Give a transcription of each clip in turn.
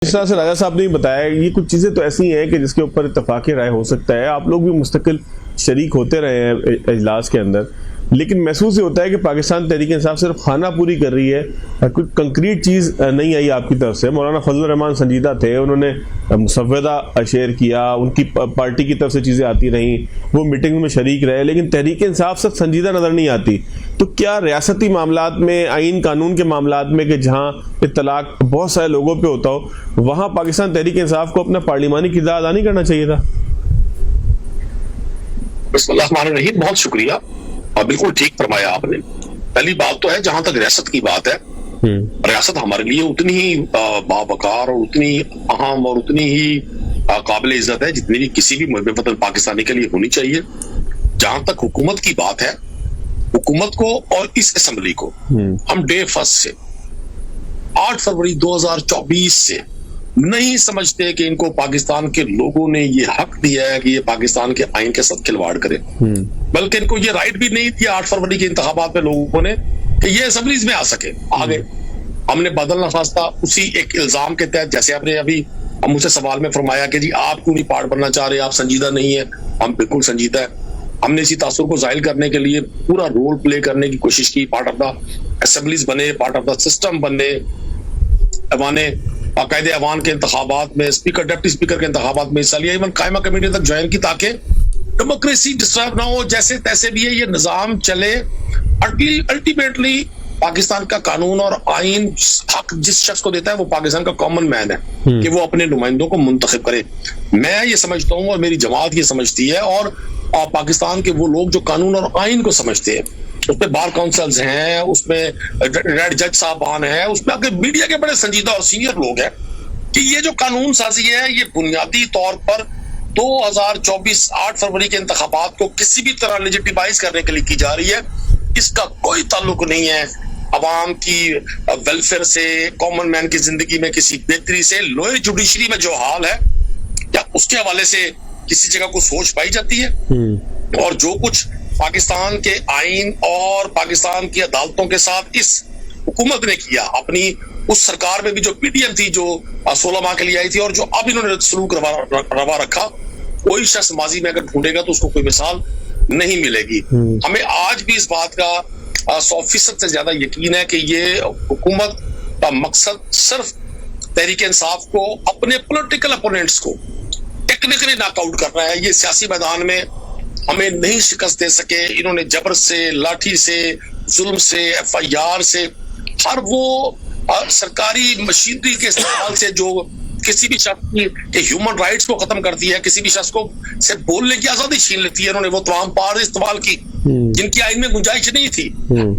जिस तरह से राजा साहब ने बताया, ये कुछ चीज़ें तो ऐसी हैं कि जिसके ऊपर इत्तेफाक़ी राय हो सकता है। आप लोग भी मुस्तकिल शरीक होते रहे हैं इजलास के अंदर, लेकिन महसूस ये होता है कि पाकिस्तान तहरीक इंसाफ सिर्फ खाना पूरी कर रही है, कोई कंक्रीट चीज़ नहीं आई आपकी तरफ से। मौलाना फजल रहमान संजीदा थे, उन्होंने मुसव्वदा शेयर किया, उनकी पार्टी की तरफ से चीज़ें आती रहीं, वो मीटिंग में शरीक रहे, लेकिन तहरीक इंसाफ सब संजीदा नज़र नहीं आती। तो क्या रियासती मामलात में, आइन कानून के मामलात में, कि जहाँ इत्तलाक बहुत सारे लोगों पर होता हो, वहाँ पाकिस्तान तहरीक इंसाफ को अपना पार्लिमानी किरदार अदा नहीं करना चाहिए था? बिस्मिल्लाहिर्रहमानिर्रहीम, बहुत शुक्रिया और बिल्कुल ठीक फरमाया आपने। पहली बात तो है, जहां तक रियासत की बात है, रियासत हमारे लिए उतनी ही बावकार और उतनी अहम और उतनी ही काबिल इज्जत है जितनी भी किसी भी मुहिब वतन पाकिस्तानी के लिए होनी चाहिए। जहां तक हुकूमत की बात है, हुकूमत को और इस असेंबली को हम डे फर्स्ट से 8 फरवरी 2024 से नहीं समझते कि इनको पाकिस्तान के लोगों ने ये हक दिया है कि ये पाकिस्तान के आइन के साथ खिलवाड़ करे, बल्कि इनको ये राइट भी नहीं दिया 8 फरवरी के इंतखाबात में लोगों ने कि ये असेंबलीज में आ सके। आगे हमने बदलना खास्ता उसी एक इल्जाम के तहत, जैसे आपने अभी मुझसे सवाल में फरमाया कि जी आप क्यों नहीं पार्ट बनना चाह रहे, आप संजीदा नहीं है। हम बिल्कुल संजीदा है। हमने इसी तासुर को जाहिर करने के लिए पूरा रोल प्ले करने की कोशिश की। पार्ट ऑफ द असेंबलीज बने, पार्ट ऑफ द सिस्टम बने, बाकायदे अवान के इंतखाबात में स्पीकर, डिप्टी स्पीकर के इंतखाबात में हिस्सा लिया, इवन कायमा कमेटी तक ज्वाइन की, ताकि डेमोक्रेसी डिस्टर्ब ना हो। जैसे तैसे भी है ये निजाम चले। अल्टीमेटली पाकिस्तान का कानून और आइन हक जिस शख्स को देता है वो पाकिस्तान का कॉमन मैन है कि वो अपने नुमाइंदों को मुंतखब करे। मैं ये समझता हूँ और मेरी जमात ये समझती है, और पाकिस्तान के वो लोग जो कानून और आइन को समझते हैं, उसमें बार काउंसिल्स हैं, उसमें रेड जज साहबान हैं, उसमें आगे मीडिया के बड़े संजीदा और सीनियर लोग हैं कि ये जो कानून साजी है ये बुनियादी तौर पर 2024 8 फरवरी के इंतखाबात को किसी भी तरह लेजिटिमाइज करने के लिए की जा रही है। इसका कोई ताल्लुक नहीं है अवाम की वेलफेयर से, कॉमन मैन की जिंदगी में किसी बेहतरी से। लोअर जुडिशरी में जो हाल है, क्या उसके हवाले से किसी जगह को सोच पाई जाती है? और जो कुछ पाकिस्तान के आइन और पाकिस्तान की अदालतों के साथ इस हुकूमत ने किया, अपनी उस सरकार में भी जो पीडीएम थी जो 16 माह के लिए आई थी, और जो अब इन्होंने सलूक रवा रखा, कोई शख्स माजी में अगर ढूंढेगा तो उसको कोई मिसाल नहीं मिलेगी। हमें आज भी इस बात का 100% से ज्यादा यकीन है कि ये हुकूमत का मकसद सिर्फ तहरीक इंसाफ को, अपने पॉलिटिकल अपोनेंट्स को टेक्निकली नॉकआउट करना है। ये सियासी मैदान में हमें नहीं शिकस्त दे सके। इन्होंने जबर से, लाठी से, जुल्म से, FIR से, हर वो सरकारी मशीनरी के इस्तेमाल से जो किसी भी शख्स के ह्यूमन राइट्स को खत्म करती है, किसी भी शख्स को से बोलने की आजादी छीन लेती है, इन्होंने वो तमाम पावर इस्तेमाल की जिनकी आइन में गुंजाइश नहीं थी।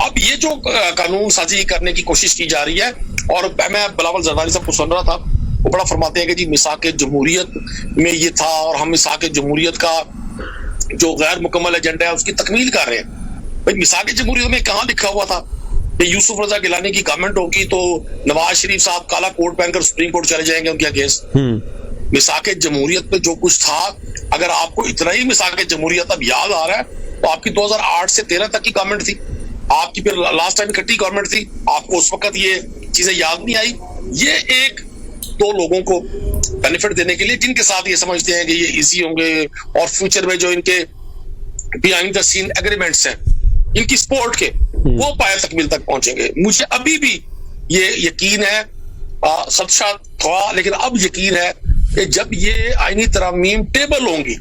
अब ये जो कानून साजी करने की कोशिश की जा रही है, और मैं बिलावल जरदारी साहब को सुन रहा था, वो बड़ा फरमाते हैं कि जी मिसाक जमहूरियत में ये था और हम मिसाक जमहूरियत का जो गैर मुकम्मल एजेंडा है उसकी तकमील कर रहे हैं। भाई मिसाक जमहूरियत में कहाँ लिखा हुआ था कि यूसुफ रजा गिलानी की कमेंट होगी तो नवाज शरीफ साहब काला कोट पहनकर सुप्रीम कोर्ट चले जाएंगे उनके अगेंस्ट? मिसाक जमहूरियत पे जो कुछ था, अगर आपको इतना ही मिसाक जमहूरियत अब याद आ रहा है, तो आपकी 2008 से 13 तक की गवर्नमेंट थी, आपकी फिर लास्ट टाइम इकट्ठी गवर्नमेंट थी, आपको उस वक्त ये चीजें याद नहीं आई। ये एक दो लोगों को बेनिफिट देने के लिए, जिनके साथ ये समझते हैं कि ये इजी होंगे, और फ्यूचर में जो इनके बिहाइंड द सीन एग्रीमेंट्स हैं इनकी सपोर्ट के, वो पाया तकमील तक पहुंचेंगे। मुझे अभी भी ये यकीन है, खदशा था, लेकिन अब यकीन है कि जब ये आईनी तरमीम टेबल होंगी,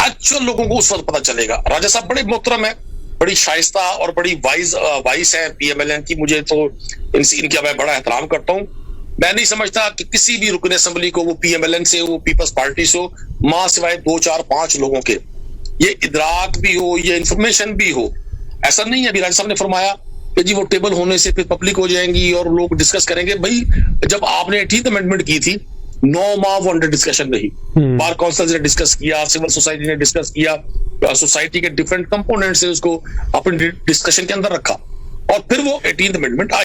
एक्चुअल लोगों को उस वक्त पता चलेगा। राजा साहब बड़े मोहतरम है, बड़ी शाइस्ता और बड़ी वाइस है PMLN की। मुझे तो इनका मैं बड़ा एहतराम करता हूँ। मैं नहीं समझता कि किसी भी रुकन असेंबली को, वो PMLN से, वो पीपल्स पार्टी से हो, मां सिवाय 2 4 5 लोगों के ये इदराक भी हो, ये इंफॉर्मेशन भी हो। ऐसा नहीं है, अभी राजा साहब ने फरमाया कि जी वो टेबल होने से फिर पब्लिक हो जाएंगी और लोग डिस्कस करेंगे। भाई जब आपने 18th अमेंडमेंट की थी, 9 माह वो अंडर डिस्कशन रही। बार काउंसिल ने डिस्कस किया, सिविल सोसाइटी ने डिस्कस किया, सोसाइटी के डिफरेंट कंपोनेंट से उसको अपने डिस्कशन के अंदर रखा, और फिर वो 18th अमेंडमेंट